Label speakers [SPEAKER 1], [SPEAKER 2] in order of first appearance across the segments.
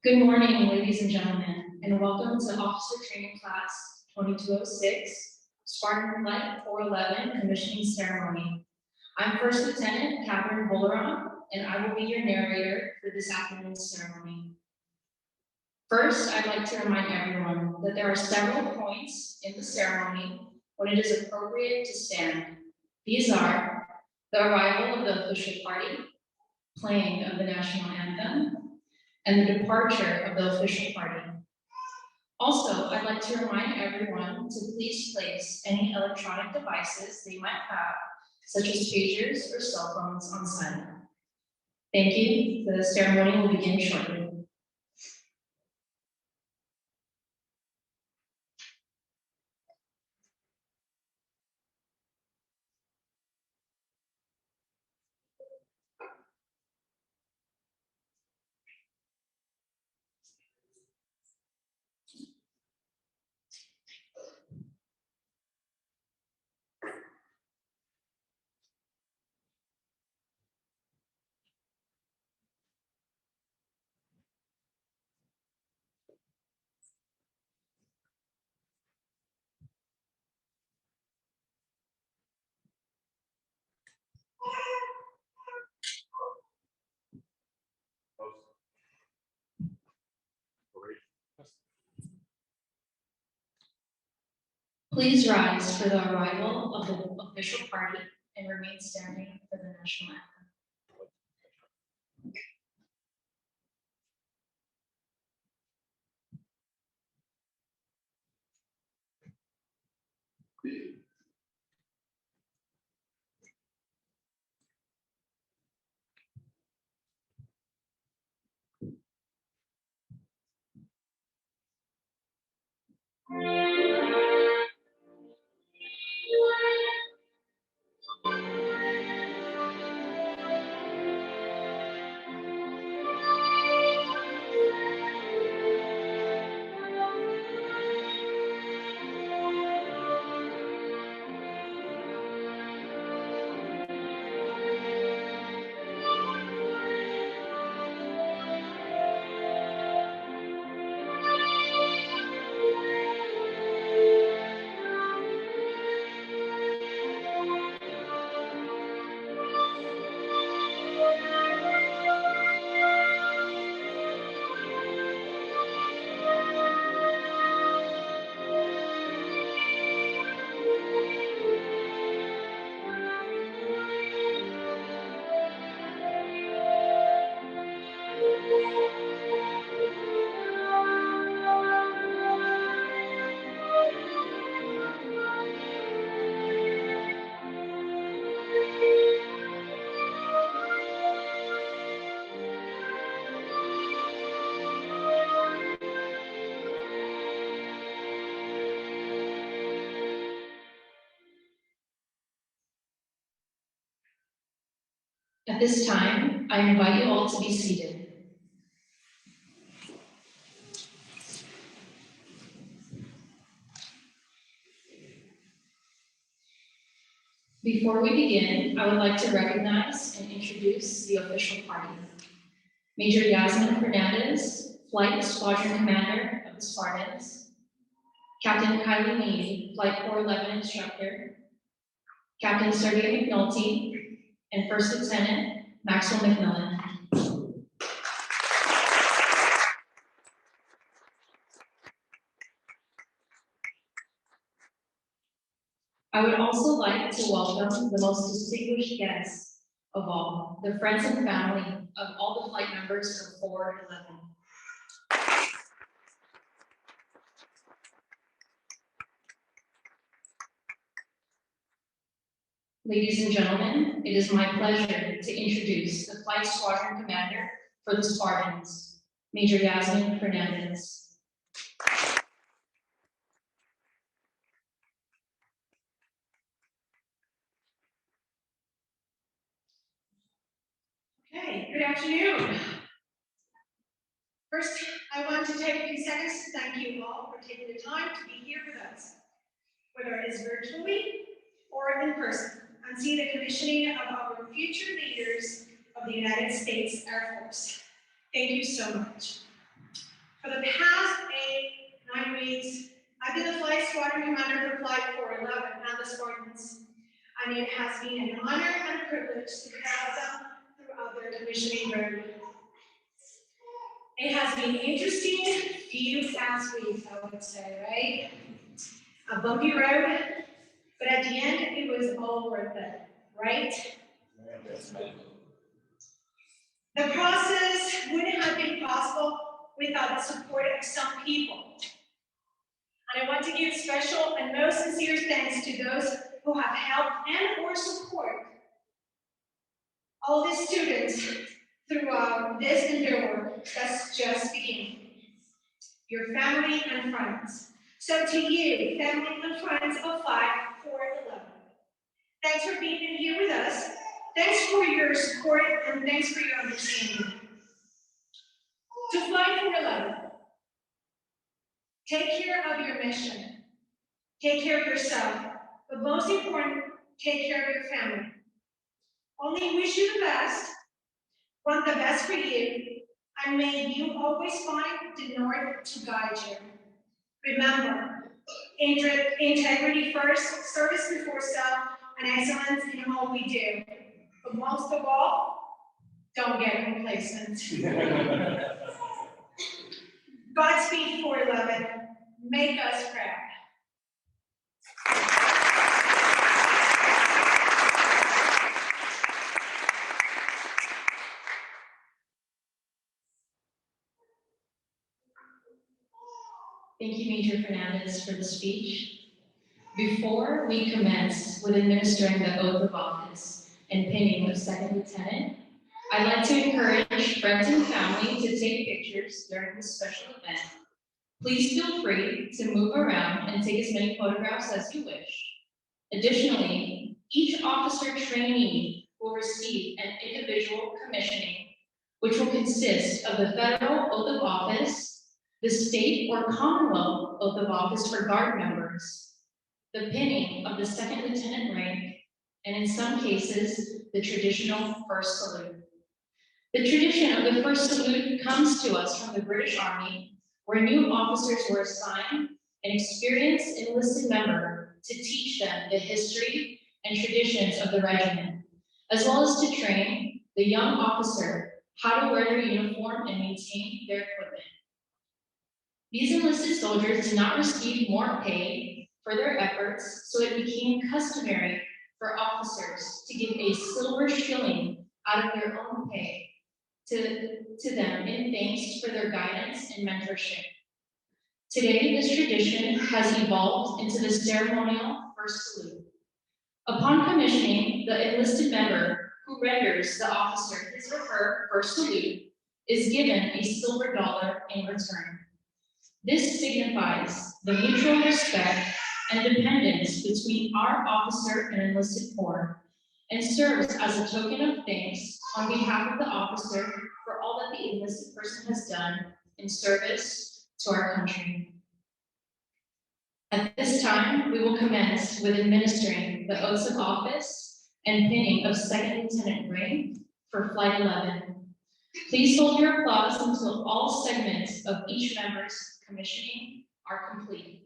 [SPEAKER 1] Good morning, ladies and gentlemen, and welcome to Officer Training Class 2206, Spartan Flight 411 Commissioning Ceremony. I'm First Lieutenant Catherine Bolaron, and I will be your narrator for this afternoon's ceremony. First, I'd like to remind everyone that there are several points in the ceremony when it is appropriate to stand. These are the arrival of the official party, playing of the national anthem, and the departure of the official party. Also, I'd like to remind everyone to please place any electronic devices they might have, such as pagers or cell phones, on silent. Thank you. The ceremony will begin shortly. Please rise for the arrival of the official party and remain standing for the national anthem. At this time, I invite you all to be seated. Before we begin, I would like to recognize and introduce the official party. Major Yasmin Fernandez, Flight Squadron Commander of the Spartans. Captain Kylie Meade, Flight 411 Instructor. Captain Sergey McNulty, and First Lieutenant Maxwell McMillan. I would also like to welcome the most distinguished guests of all, the friends and family of all the flight members of 411. Ladies and gentlemen, it is my pleasure to introduce the Flight Squadron Commander for the Spartans, Major Yasmin Fernandez.
[SPEAKER 2] Okay, good afternoon. First, I want to take a few seconds to thank you all for taking the time to be here with us, whether it is virtually or in person, and see the commissioning of our future leaders of the United States Air Force. Thank you so much. For the past 9 weeks, I've been the flight squadron commander for Flight 411 and the Spartans, and it has been an honor and a privilege to guide them throughout their commissioning road. It has been interesting few past weeks, I would say, right? A bumpy road, but at the end, it was all worth it, right? The process wouldn't have been possible without the support of some people. And I want to give special and most sincere thanks to those who have helped and or support all the students throughout this endeavor that's just beginning. Your family and friends. So to you, family and friends of Flight 411, thanks for being here with us. Thanks for your support and thanks for your understanding. To Flight 411, take care of your mission. Take care of yourself, but most important, take care of your family. Only wish you the best, want the best for you, and may you always find the north to guide you. Remember, integrity first, service before self, and excellence in all we do. But most of all, don't get complacent. Godspeed 411, make us proud.
[SPEAKER 1] Thank you, Major Fernandez, for the speech. Before we commence with administering the oath of office and pinning of Second Lieutenant, I'd like to encourage friends and family to take pictures during this special event. Please feel free to move around and take as many photographs as you wish. Additionally, each officer trainee will receive an individual commissioning, which will consist of the federal oath of office, the state or Commonwealth oath of office for guard members, the pinning of the second lieutenant rank, and in some cases, the traditional first salute. The tradition of the first salute comes to us from the British Army, where new officers were assigned an experienced enlisted member to teach them the history and traditions of the regiment, as well as to train the young officer how to wear their uniform and maintain their equipment. These enlisted soldiers did not receive more pay for their efforts, so it became customary for officers to give a silver shilling out of their own pay to them in thanks for their guidance and mentorship. Today, this tradition has evolved into the ceremonial first salute. Upon commissioning, the enlisted member who renders the officer his or her first salute is given a silver dollar in return. This signifies the mutual respect and dependence between our officer and enlisted corps, and serves as a token of thanks on behalf of the officer for all that the enlisted person has done in service to our country. At this time, we will commence with administering the oaths of office and pinning of second lieutenant rank for Flight 11. Please hold your applause until all segments of each member's commissioning are complete.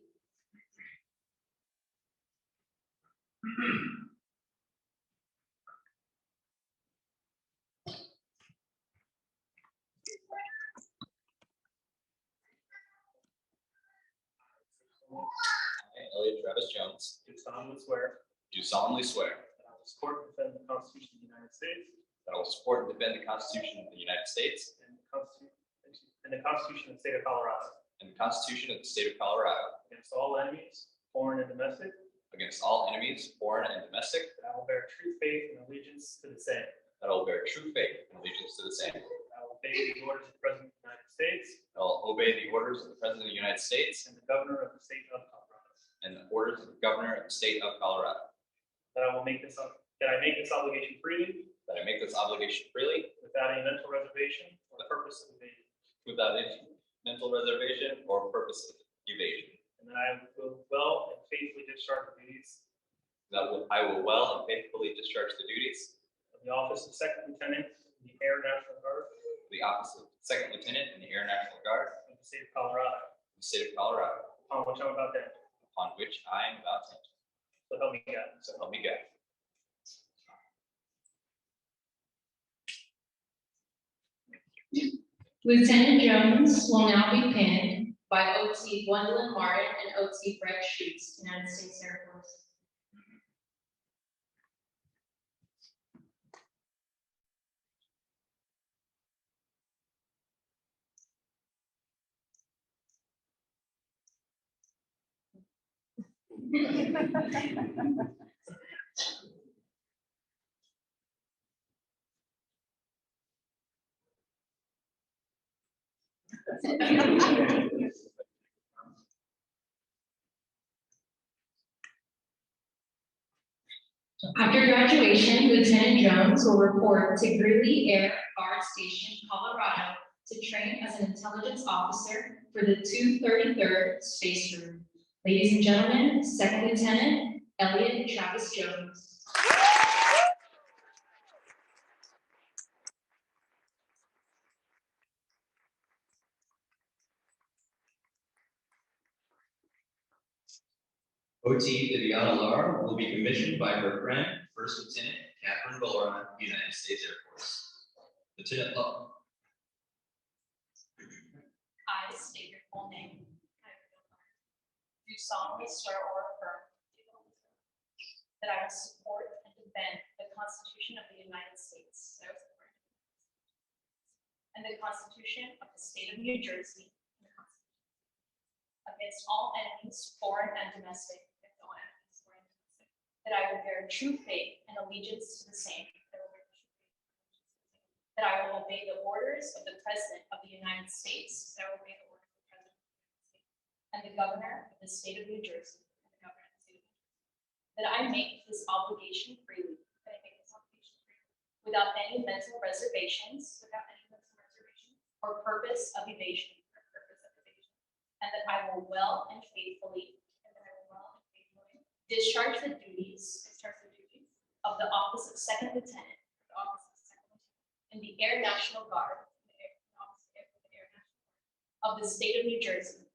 [SPEAKER 3] I, Elliot Travis Jones,
[SPEAKER 4] Do solemnly swear
[SPEAKER 3] do solemnly swear
[SPEAKER 4] that I will support and defend the Constitution of the United States
[SPEAKER 3] that I will support and defend the Constitution of the United States
[SPEAKER 4] and the Constitution of the State of Colorado
[SPEAKER 3] and the Constitution of the State of Colorado
[SPEAKER 4] against all enemies, foreign and domestic,
[SPEAKER 3] against all enemies, foreign and domestic,
[SPEAKER 4] that I will bear true faith and allegiance to the same.
[SPEAKER 3] that I will bear true faith and allegiance to the same.
[SPEAKER 4] I will obey the orders of the President of the United States
[SPEAKER 3] I will obey the orders of the President of the United States
[SPEAKER 4] and the Governor of the State of Colorado.
[SPEAKER 3] and the orders of the Governor of the State of Colorado.
[SPEAKER 4] That I make this obligation freely,
[SPEAKER 3] That I make this obligation freely,
[SPEAKER 4] without any mental reservation or purpose of evasion.
[SPEAKER 3] without any mental reservation or purpose of evasion.
[SPEAKER 4] And that I will well and faithfully discharge the duties
[SPEAKER 3] I will well and faithfully discharge the duties
[SPEAKER 4] of the office of Second Lieutenant in the Air National Guard
[SPEAKER 3] of the office of Second Lieutenant in the Air National Guard
[SPEAKER 4] of the state of Colorado,
[SPEAKER 3] of the state of Colorado,
[SPEAKER 4] upon which I'm about to enter.
[SPEAKER 3] upon which I am about to enter.
[SPEAKER 4] So help me God.
[SPEAKER 3] So help me God.
[SPEAKER 1] Lieutenant Jones will now be pinned by OT Gwendolyn Martin and OT Brett Schutz, United States Air Force. After graduation, Lieutenant Jones will report to Greeley Air Guard Station, Colorado, to train as an intelligence officer for the 233rd Space Group. Ladies and gentlemen, Second Lieutenant Elliot Travis Jones.
[SPEAKER 3] OT Viviana Lara will be commissioned by her friend, First Lieutenant Catherine Bolaron, United States Air Force. Lieutenant Lara.
[SPEAKER 5] I state your full name. Do solemnly swear or affirm that I will support and defend the Constitution of the United States and the Constitution of the State of New Jersey against all enemies, foreign and domestic, that I will bear true faith and allegiance to the same, that I will obey the orders of the President of the United States, that I will obey the orders of the President of the United States, and the Governor of the State of New Jersey, and the Governor of the State of New Jersey, that I make this obligation freely, without any mental reservations, or purpose of evasion, and that I will well and faithfully discharge the duties of the office of Second Lieutenant in the Air National Guard of the State of New Jersey,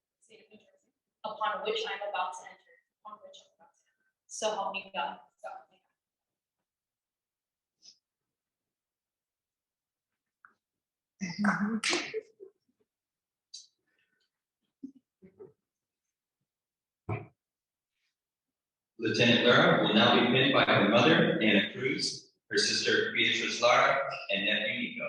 [SPEAKER 5] upon which I am about to enter. So help me God. So help me
[SPEAKER 3] Lieutenant Lara will now be pinned by her mother, Anna Cruz, her sister, Beatrice Lara, and nephew, Nico.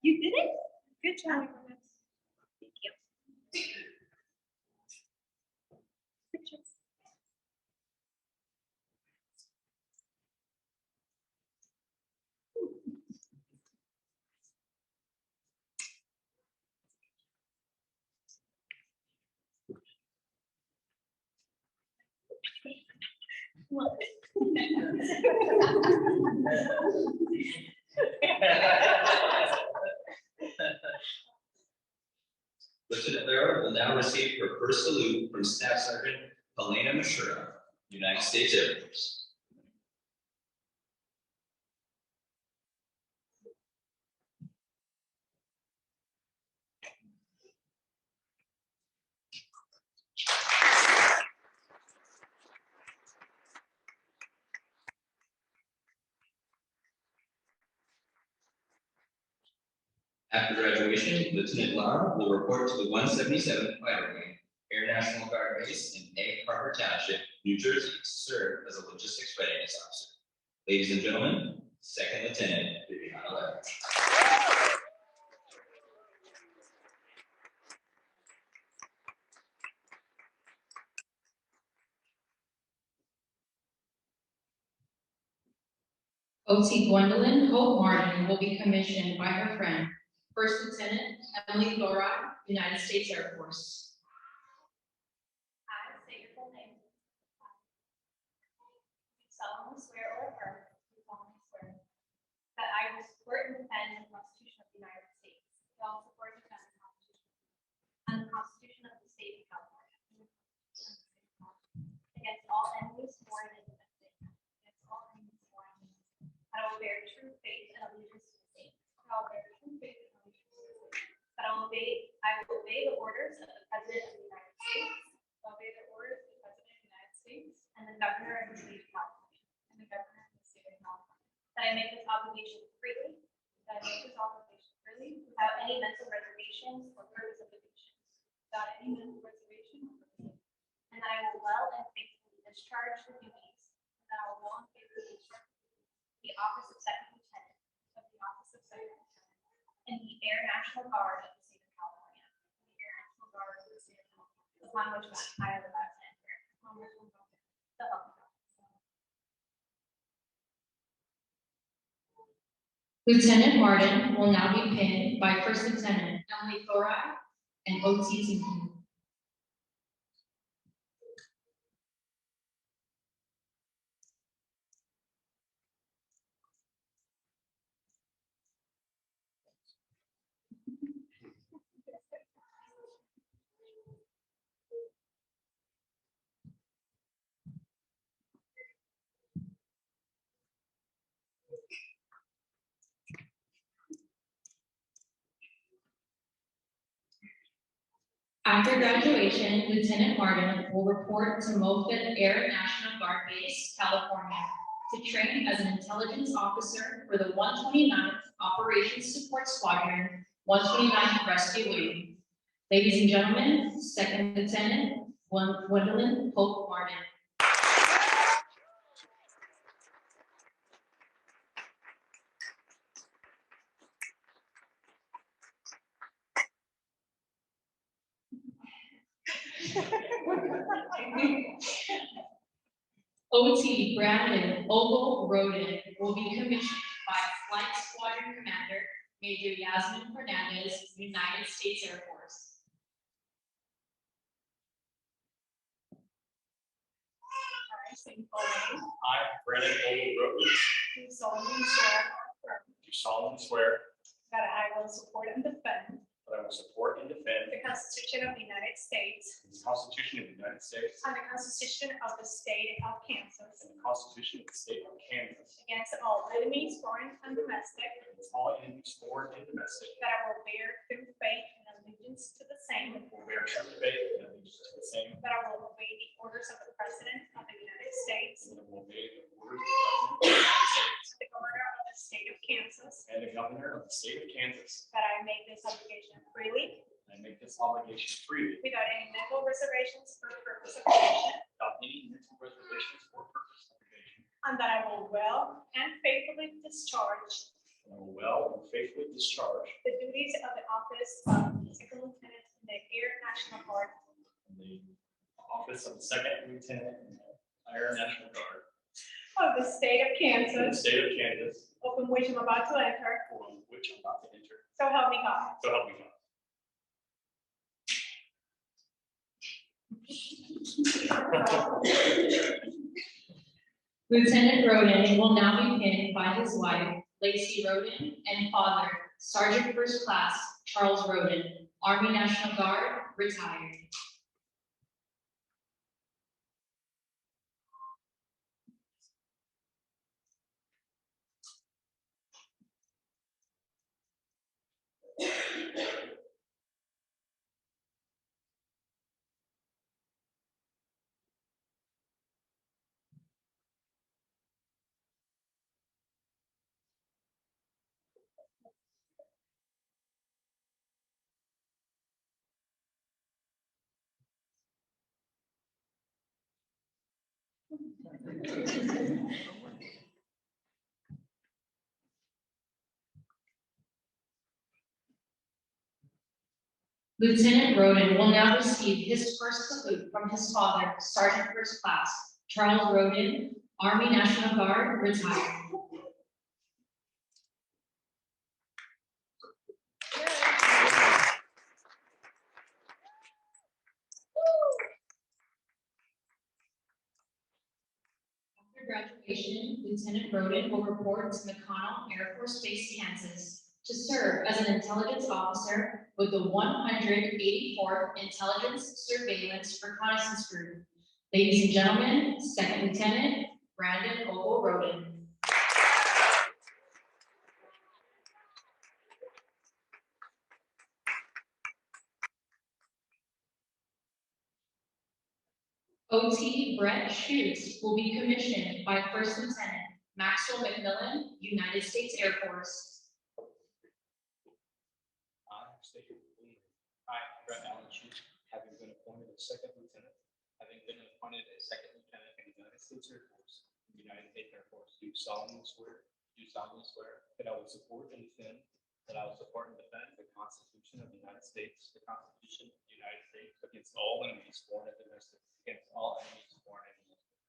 [SPEAKER 2] You did it? Good job. Thank you. Pictures. What?
[SPEAKER 3] Lieutenant Lara will now receive her first salute from Staff Sergeant Helena Mashura, United States Air Force. After graduation, Lieutenant Lara will report to the 177th Fighter Wing, Air National Guard Base in Egg Harbor Township, New Jersey, to serve as a logistics readiness officer. Ladies and gentlemen, Second Lieutenant Viviana Lara.
[SPEAKER 1] OT Gwendolyn Hope Martin will be commissioned by her friend, First Lieutenant Emily Thorod, United States Air Force.
[SPEAKER 5] I say your full name. Solemnly swear or affirm. That I will support and defend the Constitution of the United States. That I will support and defend the Constitution. And the Constitution of the State of California. Against all enemies, foreign and domestic. Against all enemies, foreign and domestic. That I will bear true faith and allegiance to the same. That I will bear true faith and allegiance to the same. That I will obey the orders of the President of the United States. I will obey the orders of the President of the United States and the Governor of the State of California. And the Governor of the State of California. That I make this obligation freely. That I make this obligation freely without any mental reservations or purpose of evasion. Without any mental reservation or purpose of evasion. And that I will well and faithfully discharge the duties. And that I will well and faithfully discharge the office of Second Lieutenant of the Office of Second Lieutenant in the Air National Guard of the State of California. The Air National Guard of the State of California. Upon which I am about to enter. Upon which I'm about to enter. So help me God.
[SPEAKER 1] Lieutenant Martin will now be pinned by First Lieutenant Emily Thorod and O.T. Tinkin. After graduation, Lieutenant Martin will report to Moffett Air National Guard Base, California, to train as an intelligence officer for the 129th Operations Support Squadron, 129th Rescue Wing. Ladies and gentlemen, Second Lieutenant Gwendolyn Pope Martin. OT Brandon Ogle Roden will be commissioned by Flight Squadron Commander Major Yasmin Fernandez, United States Air Force.
[SPEAKER 2] I sing full name.
[SPEAKER 6] I, Brandon Ogle Rhodes,
[SPEAKER 2] Do solemnly swear or affirm
[SPEAKER 6] do solemnly swear
[SPEAKER 2] that I will support and defend
[SPEAKER 6] that I will support and defend
[SPEAKER 2] the Constitution of the United States
[SPEAKER 6] the Constitution of the United States
[SPEAKER 2] and the Constitution of the State of Kansas
[SPEAKER 6] and the Constitution of the State of Kansas
[SPEAKER 2] against all enemies, foreign and domestic,
[SPEAKER 6] against all enemies, foreign and domestic,
[SPEAKER 2] that I will bear true faith and allegiance to the same,
[SPEAKER 6] and will bear true faith and allegiance to the same,
[SPEAKER 2] that I will obey the orders of the President of the United States,
[SPEAKER 6] and will obey the orders of the President of the United States
[SPEAKER 2] the Governor of the State of Kansas,
[SPEAKER 6] and the Governor of the State of Kansas,
[SPEAKER 2] that I make this obligation freely
[SPEAKER 6] and I make this obligation freely
[SPEAKER 2] without any mental reservations or purpose of evasion,
[SPEAKER 6] without any mental reservations or purpose of evasion,
[SPEAKER 2] and that I will well and faithfully discharge
[SPEAKER 6] and I will well and faithfully discharge
[SPEAKER 2] the duties of the office of Second Lieutenant in the Air National Guard
[SPEAKER 6] the office of the Second Lieutenant in the Air National Guard
[SPEAKER 2] of the State of
[SPEAKER 6] in the
[SPEAKER 2] Kansas,
[SPEAKER 6] State of Kansas,
[SPEAKER 2] upon which I'm about to enter.
[SPEAKER 6] on which I'm about to enter.
[SPEAKER 2] So help me God.
[SPEAKER 6] So help me God.
[SPEAKER 1] Lieutenant Roden will now be pinned by his wife, Lacey Roden, and father, Sergeant First Class Charles Roden, Army National Guard, retired. Lieutenant Roden will now receive his first salute from his father, Sergeant First Class Charles Roden, Army National Guard, retired. Lieutenant Roden will report to McConnell Air Force Base, Kansas, to serve as an intelligence officer with the 184th Intelligence Surveillance Reconnaissance Group. Ladies and gentlemen, Second Lieutenant Brandon Ogle Roden. OT Brett Schutz will be commissioned by First Lieutenant Maxwell McMillan, United States Air Force.
[SPEAKER 6] I state your name. I, Brett Allen Schutz, having been appointed as second lieutenant in the United States Air Force, do solemnly swear that I will support and defend the Constitution of the United States, against all enemies, foreign and domestic,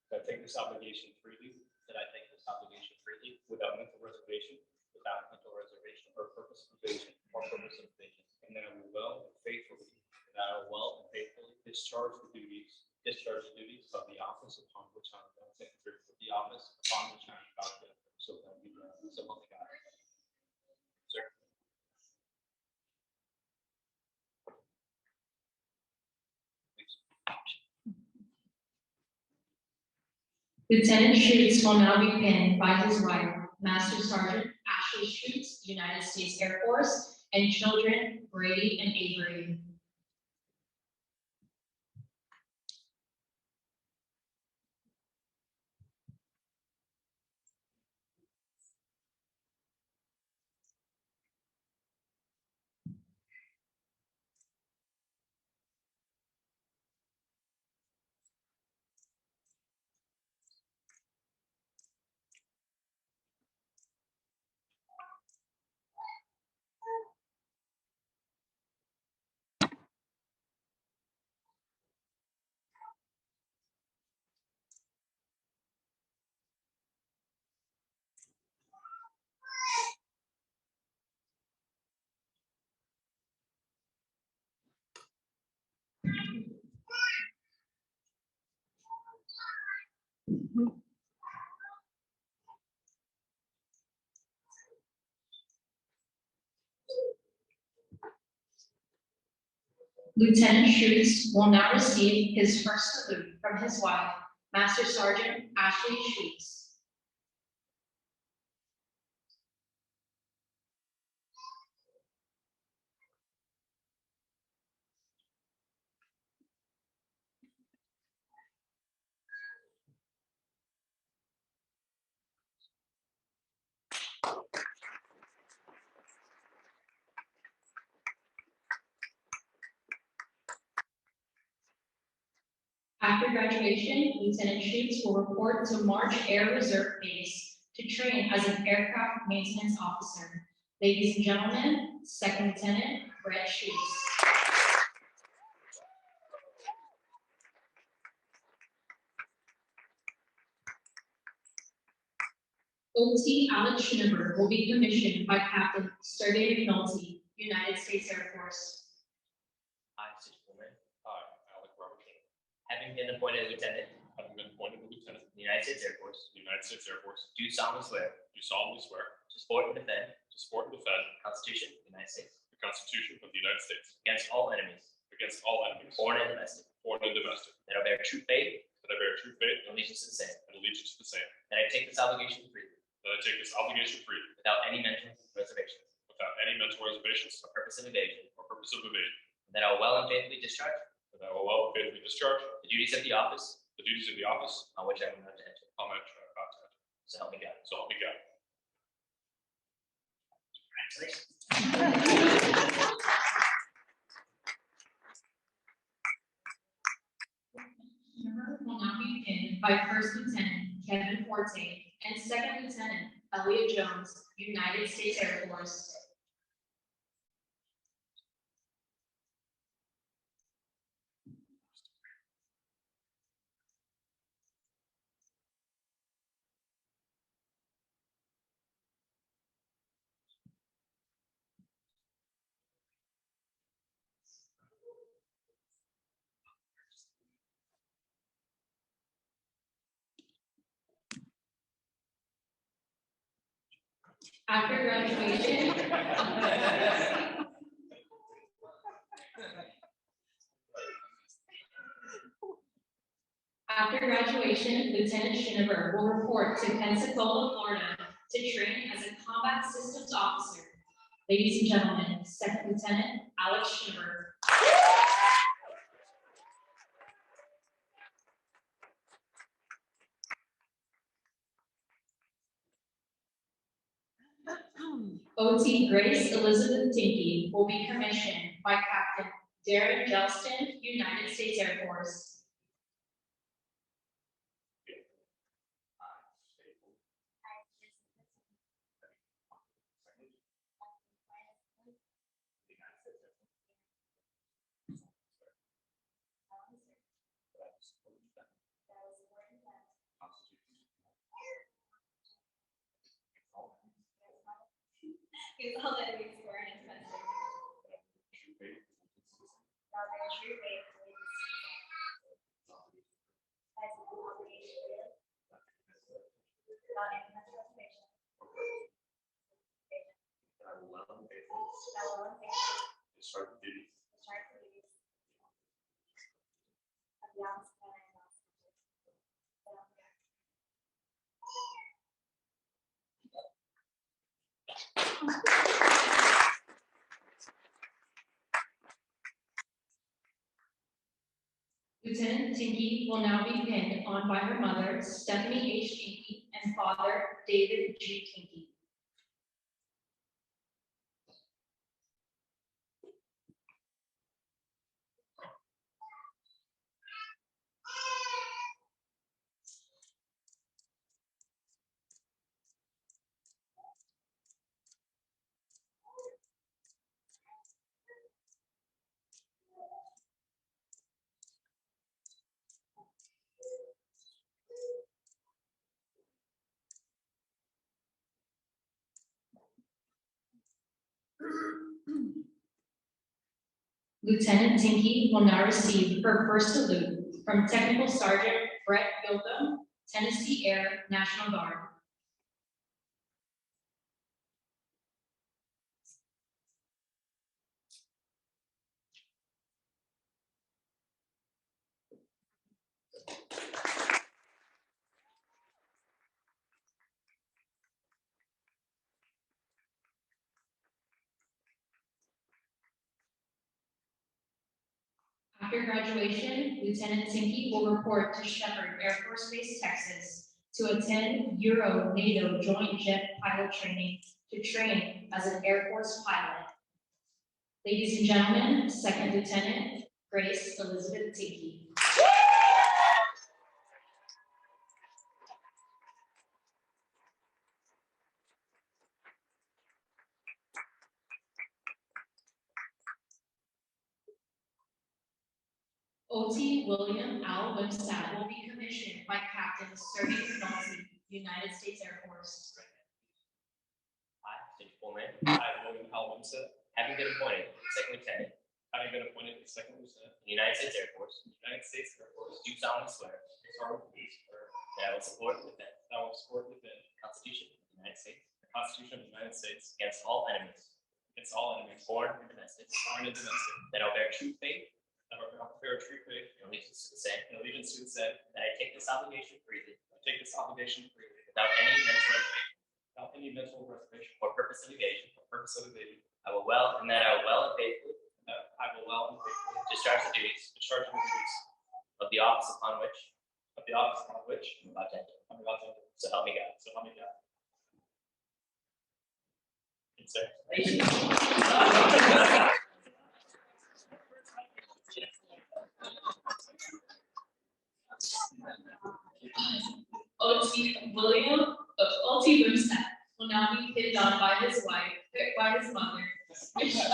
[SPEAKER 6] that I take this obligation freely, without mental reservation or purpose of evasion, and that I will well and faithfully discharge the duties of the office upon which I am about to enter. So help me God. So help me God. Sir.
[SPEAKER 1] Lieutenant Schutz will now be pinned by his wife, Master Sergeant Ashley Schutz, United States Air Force, and children Brady and Avery. Lieutenant Schutz will now receive his first salute from his wife, Master Sergeant Ashley Schutz. After graduation, Lieutenant Schutz will report to March Air Reserve Base to train as an aircraft maintenance officer. Ladies and gentlemen, Second Lieutenant Brett Schutz. OT Alex Schnuber will be commissioned by Captain Sergei McNulty, United States Air Force.
[SPEAKER 7] I, Steve Coleman,
[SPEAKER 6] Alec Robert King,
[SPEAKER 7] having been appointed lieutenant
[SPEAKER 6] having been appointed a lieutenant
[SPEAKER 7] in the United States Air Force,
[SPEAKER 6] in the United States Air Force,
[SPEAKER 7] do solemnly swear
[SPEAKER 6] do solemnly swear
[SPEAKER 7] to support and defend
[SPEAKER 6] to support and defend
[SPEAKER 7] the Constitution of the United States
[SPEAKER 6] the Constitution of the United States
[SPEAKER 7] against all enemies,
[SPEAKER 6] foreign
[SPEAKER 7] foreign and domestic,
[SPEAKER 6] and domestic,
[SPEAKER 7] that I bear true faith
[SPEAKER 6] that I bear true faith
[SPEAKER 7] and allegiance to the same,
[SPEAKER 6] and allegiance to the same,
[SPEAKER 7] that I take this obligation freely
[SPEAKER 6] without any mental reservations
[SPEAKER 7] or purpose of evasion,
[SPEAKER 6] or purpose of evasion,
[SPEAKER 7] and that I will well and faithfully discharge
[SPEAKER 6] that I will well and faithfully discharge
[SPEAKER 7] the duties of the office
[SPEAKER 6] the duties of the office
[SPEAKER 7] on which I am about to enter.
[SPEAKER 6] on which I am about to enter.
[SPEAKER 7] So help me God.
[SPEAKER 6] So help me God.
[SPEAKER 7] Congratulations.
[SPEAKER 1] Schnuber will now be pinned by First Lieutenant Kevin Forte and Second Lieutenant Elliot Jones, United States Air Force. After graduation, Lieutenant Schiniber will report to Pensacola, Florida, to train as a combat systems officer. Ladies and gentlemen, Second Lieutenant Alex Schiniber. OT Grace Elizabeth Tinky will be commissioned by Captain Darren Gelston, United States Air Force.
[SPEAKER 5] He's all that we sworn in Pennsylvania. Now I true faith and allegiance. As an obligation without any mental reservation.
[SPEAKER 7] I will well and faithfully
[SPEAKER 5] That will and faithfully
[SPEAKER 7] discharge the duties
[SPEAKER 5] discharge the duties of the office of County Officer.
[SPEAKER 1] Lieutenant Tinky will now be pinned on by her mother, Stephanie H. Tinky, and father, David G. Tinky. Lieutenant Tinky will now receive her first salute from Technical Sergeant Brett Giltham, Tennessee Air National Guard. After graduation, Lieutenant Tinky will report to Shepherd Air Force Base, Texas, to attend Euro-NATO Joint Jet Pilot Training to train as an Air Force pilot. Ladies and gentlemen, Second Lieutenant Grace Elizabeth Tinky. OT William Al Wimstad will be commissioned by Captain Sergey Knolsey, United States Air Force.
[SPEAKER 7] I, state your full name,
[SPEAKER 4] I, William L. Wimsett,
[SPEAKER 7] having been appointed second lieutenant
[SPEAKER 4] having been appointed as second lieutenant
[SPEAKER 7] in the United States Air Force,
[SPEAKER 4] in the United States Air Force,
[SPEAKER 7] do solemnly swear
[SPEAKER 4] do solemnly swear
[SPEAKER 7] that I will support and defend
[SPEAKER 4] that I will support and defend
[SPEAKER 7] the Constitution of the United States
[SPEAKER 4] the Constitution of the United States
[SPEAKER 7] against all enemies,
[SPEAKER 4] against all enemies,
[SPEAKER 7] foreign and domestic,
[SPEAKER 4] foreign and domestic,
[SPEAKER 7] that I will bear true faith
[SPEAKER 4] that I will bear true faith
[SPEAKER 7] and allegiance to the same,
[SPEAKER 4] and allegiance to the same.
[SPEAKER 7] that I take this obligation freely
[SPEAKER 4] I take this obligation freely
[SPEAKER 7] without any mental reservation
[SPEAKER 4] without any mental reservation
[SPEAKER 7] or purpose of evasion.
[SPEAKER 4] or purpose of evasion.
[SPEAKER 7] I will well and faithfully
[SPEAKER 4] That I will well and faithfully
[SPEAKER 7] discharge the duties
[SPEAKER 4] discharge the duties
[SPEAKER 7] of the office upon which
[SPEAKER 4] of the office upon which
[SPEAKER 7] I'm about to enter.
[SPEAKER 4] I'm about to enter.
[SPEAKER 7] So help me God.
[SPEAKER 4] So help me God.
[SPEAKER 7] Yes, sir.
[SPEAKER 1] OT Wimstad will now be pinned on by his wife, by his mother, Michelle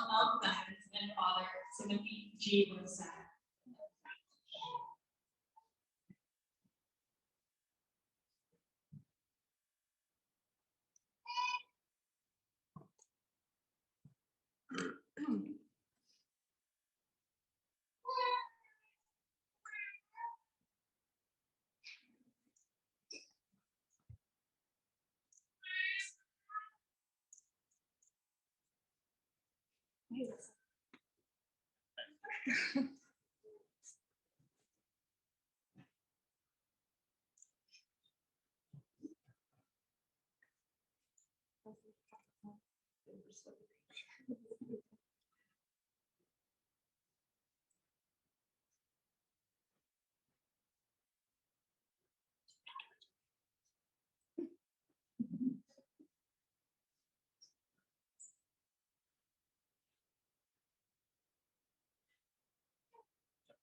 [SPEAKER 1] L. Clemens, and father, Timothy G. Wimstad.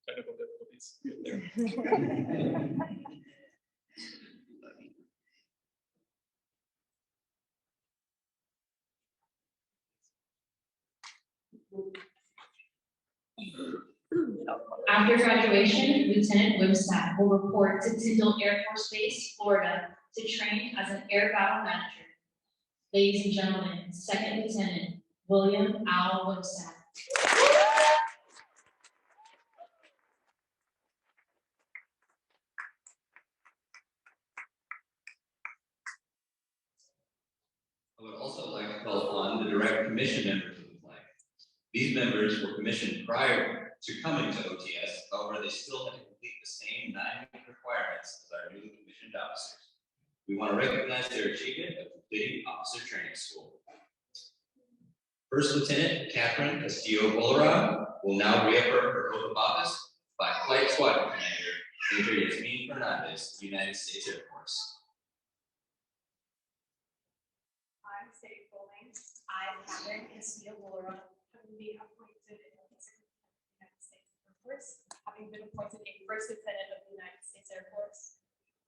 [SPEAKER 4] Technical difficulties.
[SPEAKER 1] After graduation, Lieutenant Wimsatt will report to Tyndall Air Force Base, Florida, to train as an air battle manager. Ladies and gentlemen, Second Lieutenant William Al Wimsatt.
[SPEAKER 3] I would also like to call upon the direct commission members of the flag. These members were commissioned prior to coming to OTS, however, they still had to complete the same 9-week requirements as our newly commissioned officers. We want to recognize their achievement of completing officer training school. First Lieutenant Catherine Castillo-Bolaron will now reaffirm her oath of office by Flight Squadron Commander Major Yasmin Fernandez, United States Air Force.
[SPEAKER 2] I state full name. I, Catherine Castillo-Bolaron, having been appointed
[SPEAKER 5] United States Air Force, having been appointed a first lieutenant of the United States Air Force,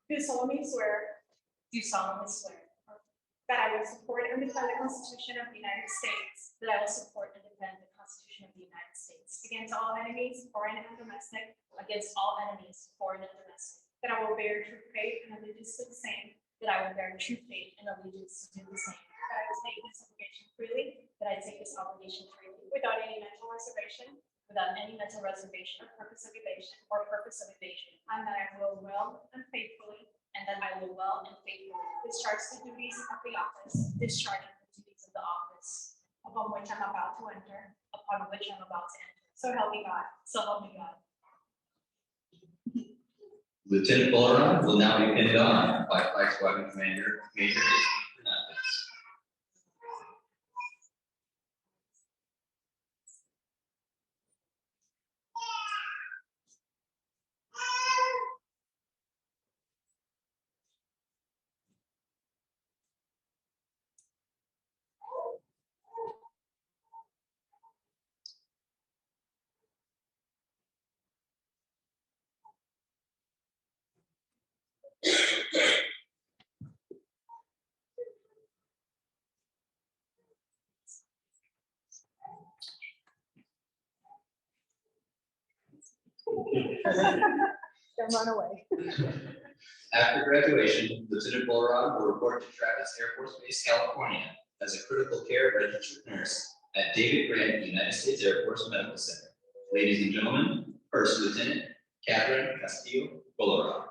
[SPEAKER 2] do solemnly swear
[SPEAKER 5] do solemnly swear
[SPEAKER 2] that I will support and defend the Constitution of the United States
[SPEAKER 5] that I will support and defend the Constitution of the United States
[SPEAKER 2] against all enemies, foreign and domestic,
[SPEAKER 5] against all enemies, foreign and domestic,
[SPEAKER 2] that I will bear true faith and allegiance to the same,
[SPEAKER 5] that I will bear true faith and allegiance to the same,
[SPEAKER 2] that I will take this obligation freely
[SPEAKER 5] that I take this obligation freely
[SPEAKER 2] without any mental reservation
[SPEAKER 5] without any mental reservation
[SPEAKER 2] or purpose of evasion,
[SPEAKER 5] or purpose of evasion,
[SPEAKER 2] and that I will well and faithfully
[SPEAKER 5] and that I will well and faithfully
[SPEAKER 2] discharge the duties of the office
[SPEAKER 5] discharge the duties of the office
[SPEAKER 2] upon which I'm about to enter.
[SPEAKER 5] upon which I'm about to enter.
[SPEAKER 2] So help me God.
[SPEAKER 5] So help me God.
[SPEAKER 3] Lieutenant Bolaron will now be pinned on by Flight Squadron Commander Major Yasmin Fernandez.
[SPEAKER 2] Don't run away.
[SPEAKER 3] After graduation, Lieutenant Bolaron will report to Travis Air Force Base, California, as a critical care registered nurse at David Grant United States Air Force Medical Center. Ladies and gentlemen, First Lieutenant Catherine Castillo-Bolaron.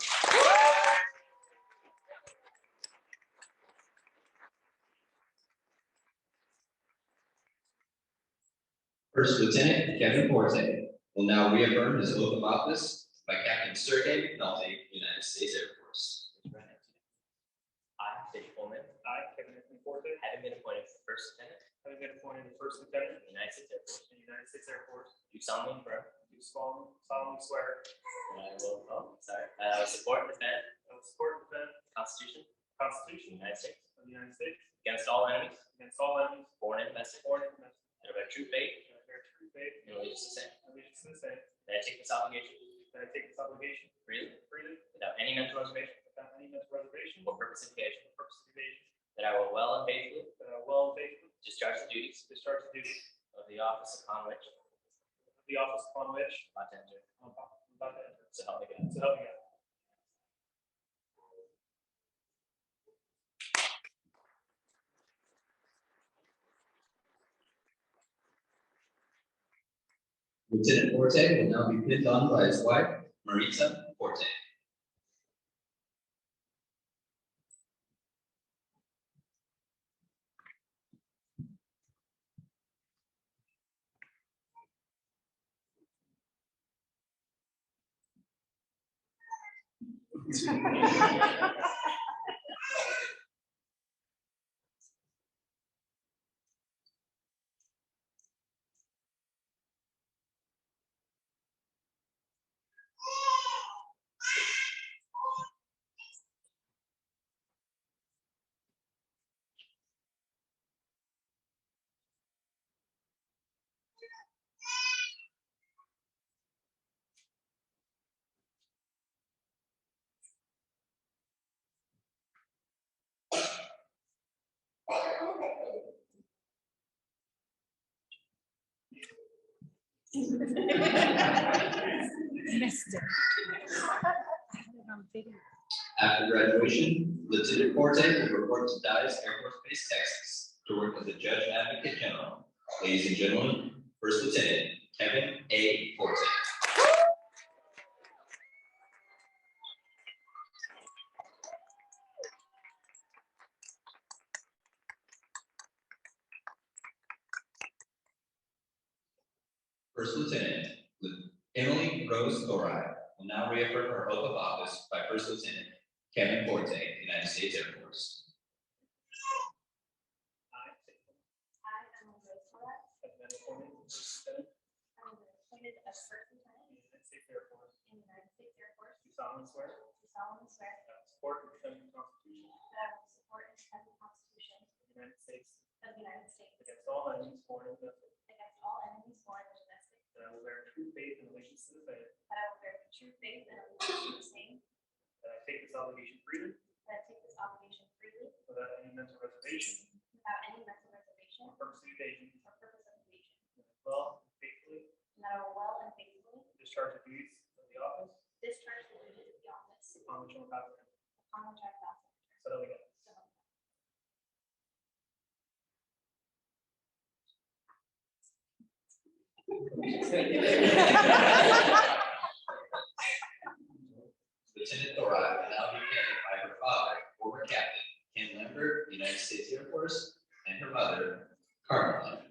[SPEAKER 3] First Lieutenant Kevin Forte will now reaffirm his oath of office by Captain Sergei Nolte, United States Air Force.
[SPEAKER 7] I, state your full name,
[SPEAKER 4] I, Kevin Anthony Forte,
[SPEAKER 7] having been appointed first lieutenant
[SPEAKER 4] having been appointed the first lieutenant
[SPEAKER 7] of the United States Air Force,
[SPEAKER 4] in the United States Air Force,
[SPEAKER 7] do solemnly affirm
[SPEAKER 4] do solemnly swear
[SPEAKER 7] that I will support and defend
[SPEAKER 4] I will support and defend
[SPEAKER 7] the Constitution
[SPEAKER 4] the
[SPEAKER 7] of
[SPEAKER 4] Constitution
[SPEAKER 7] the United States
[SPEAKER 4] of the United States
[SPEAKER 7] against all enemies,
[SPEAKER 4] against all enemies,
[SPEAKER 7] foreign and domestic,
[SPEAKER 4] foreign and domestic,
[SPEAKER 7] that I bear true faith
[SPEAKER 4] and I bear true faith
[SPEAKER 7] and allegiance to the same,
[SPEAKER 4] and allegiance to the same,
[SPEAKER 7] that I take this obligation
[SPEAKER 4] that I take this obligation
[SPEAKER 7] freely
[SPEAKER 4] freely
[SPEAKER 7] without any mental reservation
[SPEAKER 4] without any mental reservation
[SPEAKER 7] or purpose of evasion,
[SPEAKER 4] or purpose of evasion,
[SPEAKER 7] that I will well and faithfully
[SPEAKER 4] that I will well and faithfully
[SPEAKER 7] discharge the duties
[SPEAKER 4] discharge the duties
[SPEAKER 7] of the office upon which
[SPEAKER 4] of the office upon which
[SPEAKER 7] I'm about to enter.
[SPEAKER 4] I'm about to enter.
[SPEAKER 7] So help me God.
[SPEAKER 4] So help me God.
[SPEAKER 3] Lieutenant Forte will now be pinned on by his wife, Maritza Forte. After graduation, Lieutenant Forte will report to Dallas Air Force Base, Texas, to work as a Judge Advocate General. Ladies and gentlemen, First Lieutenant Kevin A. Forte. First Lieutenant Emily Rose Thoride will now reaffirm her oath of office by First Lieutenant Kevin Forte, United States Air Force.
[SPEAKER 5] I, Emily Rose Torres,
[SPEAKER 4] have been appointed first lieutenant
[SPEAKER 5] have been appointed as first lieutenant
[SPEAKER 4] in the United States Air Force,
[SPEAKER 5] in the United States Air Force,
[SPEAKER 4] do solemnly swear
[SPEAKER 5] do solemnly swear
[SPEAKER 4] that I will support and defend the Constitution
[SPEAKER 5] that I will support and defend the Constitution
[SPEAKER 4] of the United States
[SPEAKER 5] of the United States
[SPEAKER 4] against all enemies, foreign and domestic,
[SPEAKER 5] against all enemies, foreign and domestic,
[SPEAKER 4] that I will bear true faith and allegiance to the same,
[SPEAKER 5] that I will bear true faith and allegiance to the same,
[SPEAKER 4] that I take this obligation freely
[SPEAKER 5] that I take this obligation freely
[SPEAKER 4] without any mental reservation
[SPEAKER 5] without any mental reservation
[SPEAKER 4] or purpose of evasion,
[SPEAKER 5] or purpose of evasion,
[SPEAKER 4] and that I will faithfully
[SPEAKER 5] and that I will well and faithfully
[SPEAKER 4] discharge the duties of the office
[SPEAKER 5] discharge the duties of the office
[SPEAKER 4] upon which I am about to enter.
[SPEAKER 5] upon which I am about to enter.
[SPEAKER 4] So help me God.
[SPEAKER 5] So help me God.
[SPEAKER 3] Lieutenant Thoride will now be handed by her father, former Captain Ken Lambert, United States Air Force, and her mother, Carmen Lambert.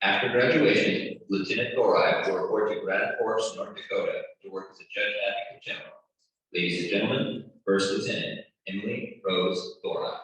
[SPEAKER 3] After graduation, Lieutenant Thoride will report to Grand Forks, North Dakota, to work as a Judge Advocate General. Ladies and gentlemen, First Lieutenant Emily Rose Thoride.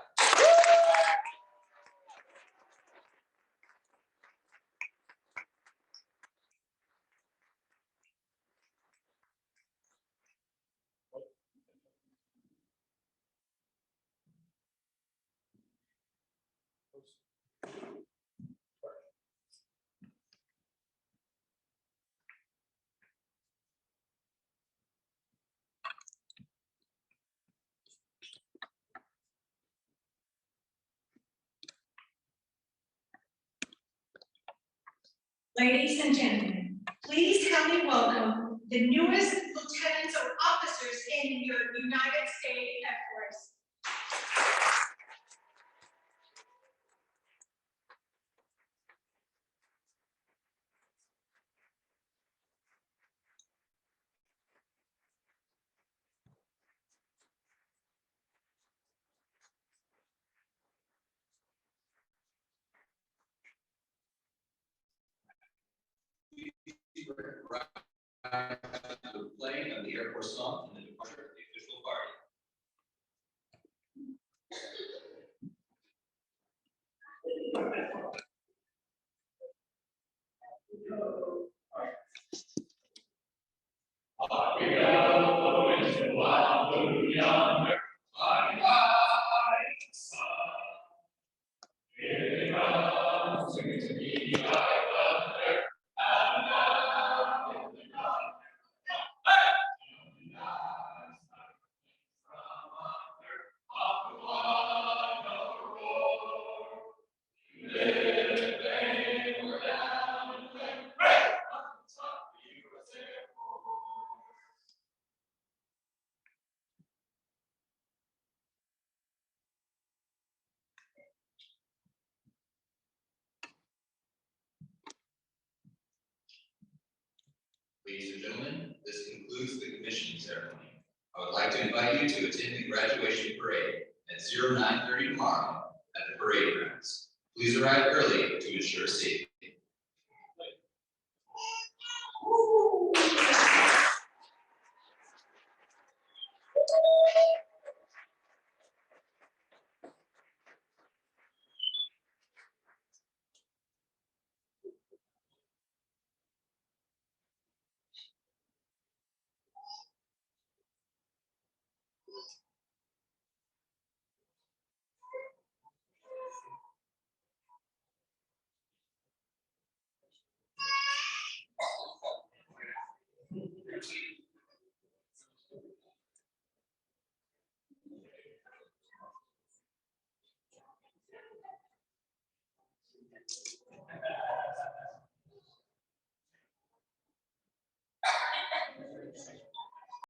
[SPEAKER 2] Ladies and gentlemen, please help me welcome the newest lieutenants or officers in your United States Air Force.
[SPEAKER 3] The playing of the Air Force song and the departure of the official party. We go into wild blue yonder, flying high Ladies and gentlemen, this concludes the commissioning ceremony. I would like to invite you to attend the graduation parade at 09:30 tomorrow at the parade grounds. Please arrive early to ensure safety.